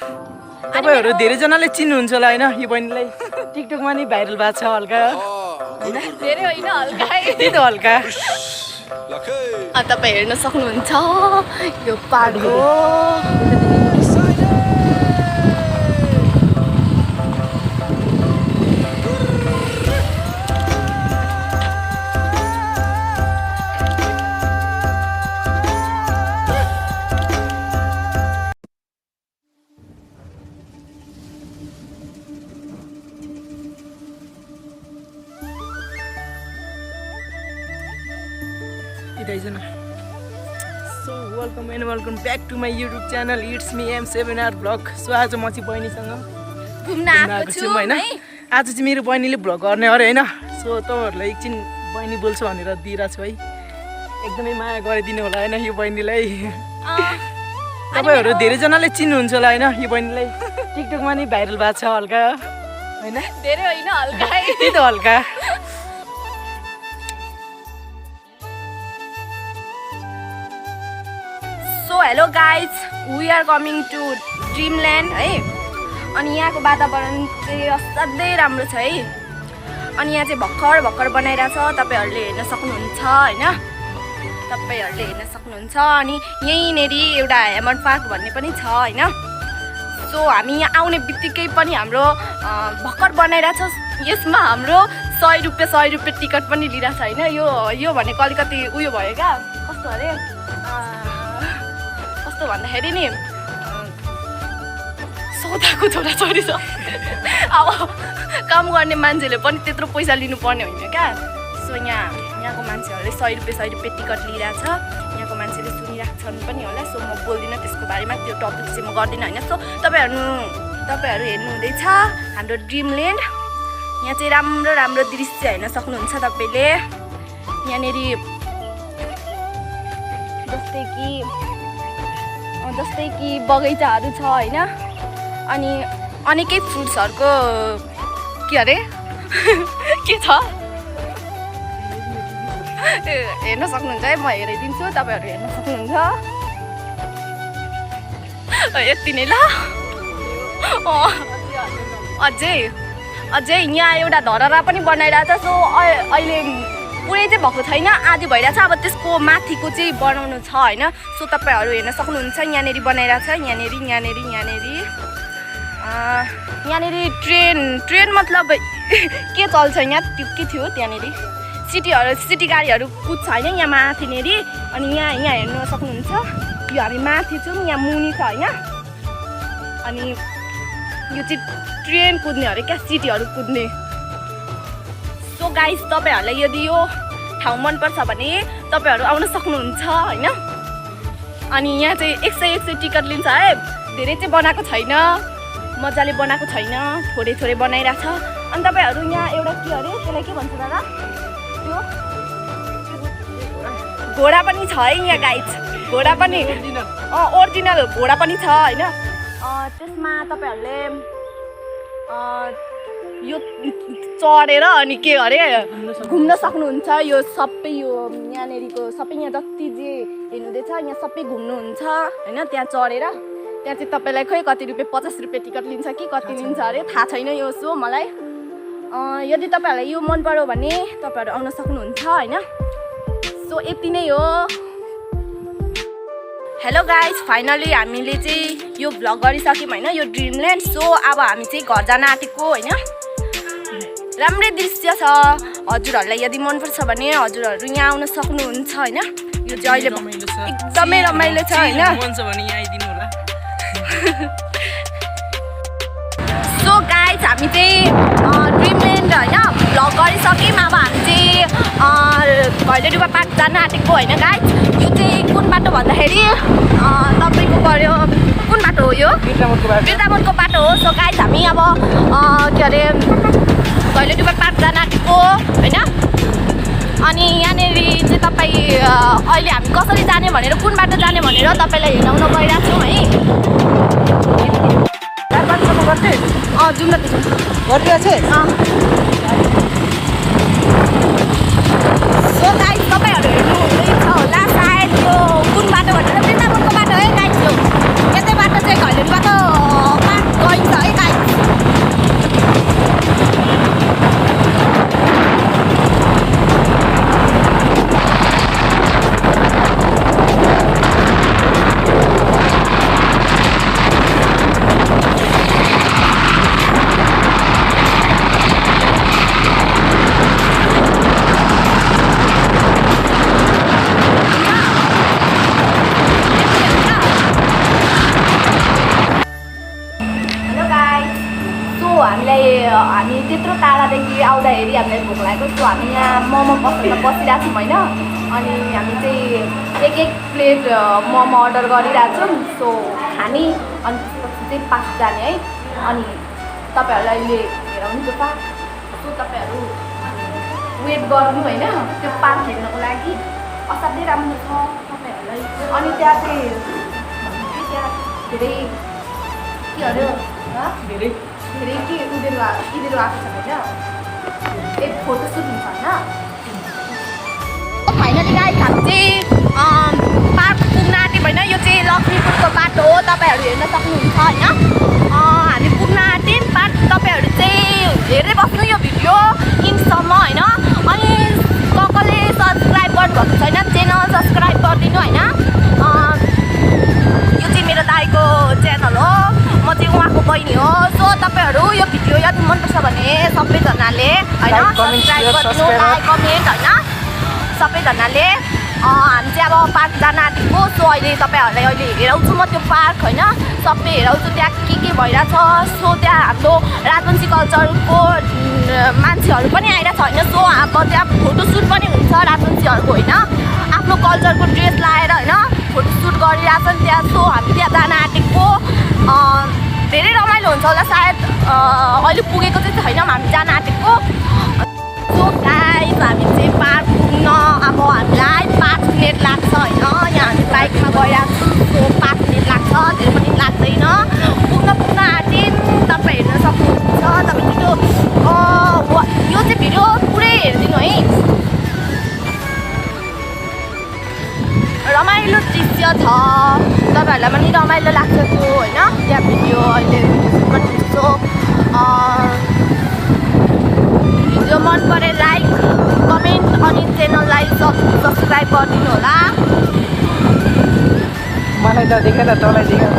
तपाईहरु धेरै जनाले चिन्नुहुन्छ होला हैन यो बहिनीलाई टिकटकमा नि भाइरल भएको छ हल्का हैन धेरै होइन हल्का त्यही त हल्का तपाईं हेर्न सक्नुहुन्छ यो पार्क हो So welcome back to my YouTube channel. It's me M7R Vlog. So आज म चाहिँ बहिनीसँग घुम्न आएको छु हैन आज चाहिँ मेरो बहिनीले भ्लग गर्ने अरे हैन सो तपाईहरुलाई एकछिन बहिनी बोल्छु भनेर दिइराछु है एकदमै माया गरिदिनु होला हैन यो बहिनीलाई तपाईहरु धेरै जनाले चिन्नुहुन्छ होला हैन यो बहिनीलाई टिकटकमा नि भाइरल भएको छ हल्का हैन धेरै होइन हल्का त्यही त हल्का So hello guys, we are coming to Dreamland है अनि यहाँको वातावरण चाहिँ असाध्यै राम्रो छ है अनि यहाँ चाहिँ भर्खर बनाइरहेछ तपाईहरुले हेर्न सक्नुहुन्छ हैन तपाईहरुले हेर्न सक्नुहुन्छ अनि यहीँनेरि एउटा हेमर पार्क भन्ने पनि छ हैन सो हामी यहाँ आउने बित्तिकै पनि हाम्रो भर्खर बनाइरहेछ यसमा हाम्रो 100 रुपैयाँ टिकट पनि लिइरहेछ हैन यो भनेको अलिकति उयो भयो क्या कस्तो अरे कस्तो भन्दाखेरि नि सौदाको छोराछोरी छ अब काम गर्ने मान्छेले पनि त्यत्रो पैसा लिनुपर्ने होइन क्या सो यहाँको मान्छेहरूले 100 रुपैयाँ टिकट लिइरहेछ यहाँको मान्छेले सुनिराख्छन् पनि होला सो म बोल्दिनँ त्यसको बारेमा त्यो टपिक चाहिँ म गर्दिनँ होइन सो तपाईँहरू हेर्नु हुँदैछ हाम्रो ड्रिमल्यान्ड यहाँ चाहिँ राम्रो दृश्य हेर्न सक्नुहुन्छ तपाईँले यहाँनेरि जस्तै कि बगैँचाहरू छ होइन अनि अनेकै फ्रुट्सहरूको के अरे के छ हेर्न सक्नुहुन्छ है म हेराइदिन्छु तपाईँहरू हेर्न सक्नुहुन्छ यति नै ल अझै यहाँ एउटा धरहरा पनि बनाइरहेछ सो अहिले पुरै चाहिँ भएको छैन आधी भइरहेछ अब त्यसको माथिको चाहिँ बनाउनु छ होइन सो तपाईँहरू हेर्न सक्नुहुन्छ यहाँनेरि बनाइरहेछ यहाँनेरि ट्रेन मतलब के चल्छ यहाँ त्यो के थियो त्यहाँनेरि सिटी गाडीहरू कुद्छ होइन यहाँ माथिनेरि अनि यहाँ हेर्न सक्नुहुन्छ यो हामी माथि छौँ यहाँ मुनि छ होइन अनि यो चाहिँ ट्रेन कुद्ने अरे क्या सिटीहरू कुद्ने सो गाइस तपाईहरुलाई यदि यो ठाउँ मनपर्छ भने तपाईहरु आउन सक्नुहुन्छ हैन अनि यहाँ चाहिँ 100 टिकट लिन्छ है धेरै चाहिँ बनाएको छैन मजाले बनाएको छैन थोरै बनाइराछ अनि तपाईहरु यहाँ एउटा के अरे त्यसलाई के भन्छ दादा त्यो घोडा पनि छ है यहाँ गाइस घोडा पनि ओरिजिनल घोडा पनि छ हैन त्यसमा तपाईहरुले यो चढेर अनि के अरे घुम्न सक्नुहुन्छ यो सबै यो यहाँनेरिको सबै यहाँ जति जे हेर्नुहुँदैछ यहाँ सबै घुम्नुहुन्छ हैन त्यहाँ चढेर त्यहाँ चाहिँ तपाईलाई खै कति रुपैयाँ 50 रुपैयाँ टिकट लिन्छ कि कति लिन्छ अरे थाहा छैन यो सो मलाई यदि तपाईहरुलाई यो मन पर्यो भने तपाईहरु आउन सक्नुहुन्छ हैन सो यति नै हो हेलो गाइज फाइनली हामीले चाहिँ यो भ्लग गरिसक्यौँ हैन यो ड्रिमल्यान्ड सो अब हामी चाहिँ घर जान आँटेको हैन राम्रै दृश्य छ हजुरहरूलाई यदि मनपर्छ भने हजुरहरू यहाँ आउन सक्नुहुन्छ हैन यो चाहिँ अहिले एकदमै रमाइलो छ हैन सो गाइज हामी चाहिँ ड्रिमल्यान्ड हैन भ्लग गरिसक्यौँ अब हामी चाहिँ भैलेडुवा पार्क जान आँटेको हैन गाइज यो चाहिँ कुन बाटो भन्दाखेरि तपाईँको गऱ्यो कुन बाटो हो यो बिर्तामोडको बाटो हो सो गाइज हामी अब के अरे भैलेडुवा पार्क जान आँटेको हैन अनि यहाँनेरि चाहिँ तपाईँ अहिले हामी कसरी जाने भनेर कुन बाटो जाने भनेर तपाईँलाई हेराउन गइरहेको छौँ है जाउँ न सो गाइज तपाईँहरू हेर्नु हुँदैछ होला सायद यो कुन बाटो भनेर बिर्तामोडको बाटो है गाइज यो यतै बाटो चाहिँ घैलेडुवाको हामी त्यत्रो टाढादेखि आउँदाखेरि हामीलाई भोक लागेको सो हामी यहाँ मोमो पसलमा बसिरहेको छौँ होइन अनि हामी चाहिँ एक प्लेट मोमो अर्डर गरिरहेको छौँ सो खाने अनि त्यसपछि चाहिँ पार्क जाने है अनि तपाईँहरूलाई अहिले हेराउनु त्यो पार्क सो तपाईँहरू वेट गर्नु होइन त्यो पार्क हेर्नको लागि असाध्यै राम्रो छ तपाईँहरूलाई अनि त्यहाँ चाहिँ धेरै के अरे धेरै के उनीहरू आएको छ होइन एक फोटोसुट हुन्छ होइन फाइनली गाइस हामी चाहिँ पार्क पुग्न आँट्यौँ होइन यो चाहिँ लक्ष्मीपुरको बाटो हो तपाईँहरू हेर्न सक्नुहुन्छ होइन हामी पुग्न आँट्यौँ पार्क तपाईँहरू चाहिँ हेर्दै बस्नु यो भिडियो इन्डसम्म होइन अनि कसले सब्सक्राइब गर्नुभएको छैन च्यानल सब्सक्राइब गरिदिनु होइन यो चाहिँ मेरो दाइको च्यानल हो म चाहिँ उहाँको बहिनी हो सो तपाईँहरू यो भिडियो यदि मनपर्छ भने सबैजनाले होइन सब्सक्राइब गरिदिनु लाइक कमेन्ट होइन सबैजनाले हामी चाहिँ अब पार्क जान आँटेको सो अहिले तपाईँहरूलाई अहिले हेराउँछु म त्यो पार्क होइन सबै हेराउँछु त्यहाँ के भइरहेछ सो त्यहाँ हाम्रो राजवंशी कल्चरको मान्छेहरू पनि आइरहेछ होइन सो अब त्यहाँ फोटोसुट पनि हुन्छ राजवंशीहरूको होइन आफ्नो कल्चरको ड्रेस लाएर होइन फोटोसुट गरिरहेछन् त्यहाँ सो हामी त्यहाँ जान आँटेको धेरै रमाइलो हुन्छ होला सायद अहिले पुगेको चाहिँ छैन हामी जान आँटेको सो गाइस हामी चाहिँ पार्क पुग्न अब हामीलाई 5 मिनट लाग्छ होइन यहाँ हामी बाइकमा गइरहेको छौँ 5 मिनट लाग्छ धेरै पनि लाग्दैन पुग्न आँट्यौँ तपाईँ हेर्न सक्नुहुन्छ तपाईँ छिटो यो चाहिँ भिडियो पुरै हेरिदिनु है रमाइलो दृश्य छ तपाईँहरूलाई पनि रमाइलो लाग्छ त्यो होइन त्यहाँ भिडियो अहिले सो भिडियो मन परे लाइक कमेन्ट अनि च्यानललाई सब्सक्राइब गरिदिनु होला मलाई त देखेन तँलाई देखेन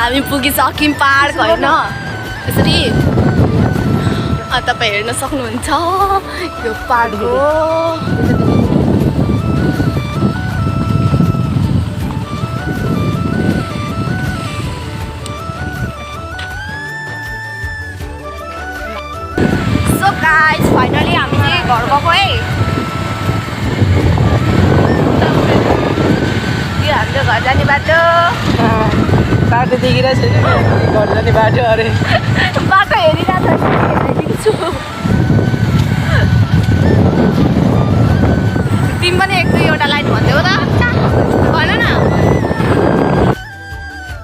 हामी पुगिसक्यौँ पार्क होइन यसरी तपाईँ हेर्न सक्नुहुन्छ यो पार्क हो सो गाइस फाइनली हामी चाहिँ घर गएको है यो हाम्रो घर जाने बाटो देखिरहेको छैन घर जाने बाटो अरे बाटो हेरिरहेको छ हेरिदिन्छु